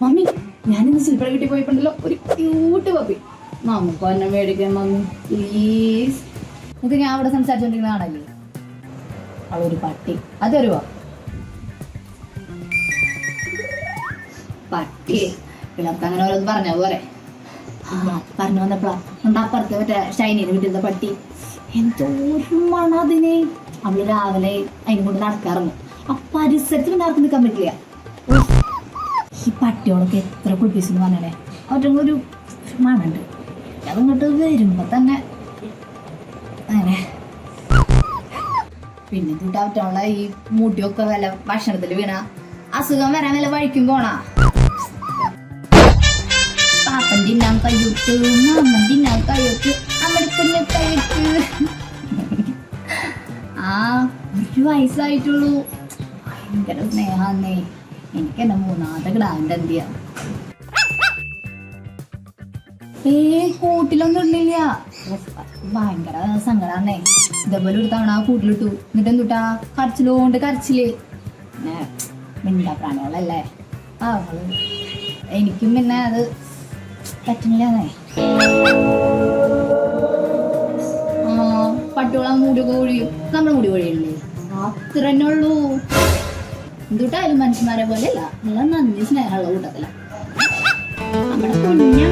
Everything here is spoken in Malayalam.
മമ്മി ഞാനിന്ന് സിൽപ്പറ വീട്ടിൽ പോയപ്പോണ്ടല്ലോ ഒരു ക്യൂട്ട് പപ്പി. നമുക്ക് എന്നെ മേടിക്കാൻ മമ്മി പ്ലീസ്. ഇത് ഞാൻ അവിടെ സംസാരിച്ചോണ്ടിരിക്കുന്നതാണല്ലേ. അവളൊരു പട്ടി അത് തരുവോ? പട്ടി പിള്ളേർക്ക് അങ്ങനെ ഓരോന്ന് പറഞ്ഞ പോരെ. പറഞ്ഞു വന്നപ്പോഴാ നമ്മുടെ അപ്പുറത്ത് മറ്റേ ഷൈനിന് വീട്ടിലത്തെ പട്ടി എന്തോരം മണം അതിന്. അവള് രാവിലെ അതിനെ കൊണ്ട് നടക്കാറുണ്ട്. ആ പരിസരത്ത് പിന്നെ ആർക്കും നിൽക്കാൻ പറ്റില്ല. ഈ പട്ടിയോളൊക്കെ എത്ര കുളിപ്പിച്ചെന്ന് പറഞ്ഞേ. അവരുടെ ഒരു മണുണ്ട്. അതിങ്ങോട്ട് വരുമ്പോ തന്നെ അങ്ങനെ. പിന്നെ കൂട്ടാവറ്റുള്ള ഈ മുടിയൊക്കെ വല്ല ഭക്ഷണത്തിൽ വീണ അസുഖം വരാൻ വല്ല വഴിക്കും പോണ. പാപ്പൻ തിന്നാൻ കയ്യൊട്ട്, മാമൻ തിന്നാൻ കയ്യൊട്ട്, അമ്മയുടെ കുഞ്ഞു കയ്യൊട്ട്. ആ 1 വയസ്സായിട്ടുള്ളൂ. ഭയങ്കര സ്നേഹാന്നേ. എനിക്ക് എന്നെ 3ാമത്തെ കിടാവിന്റെ എന്തിയാ. കൂട്ടിലൊന്നും ഇടില്ല. ഭയങ്കര സങ്കടാന്നേ. ഇതേപോലെ ഒരു തവണ കൂട്ടിലിട്ടു. എന്നിട്ട് എന്തുട്ടാ കരച്ചിലോണ്ട് കരച്ചില്. പിന്നെ മിണ്ടാ പ്രാണികളല്ലേ അവള്. എനിക്കും പിന്നെ അത് പറ്റുന്നില്ലേ. പട്ടിയോളം മുടിയൊക്കെ കൊഴിയും. നമ്മുടെ മുടി കൊഴിയില്ലേ? അത്ര തന്നെ ഉള്ളൂ. എന്തുട്ടായാലും മനുഷ്യന്മാരെ പോലെ അല്ല. നല്ല നന്ദി സ്നേഹമുള്ള കൂട്ടത്തില. നമ്മുടെ കുഞ്ഞ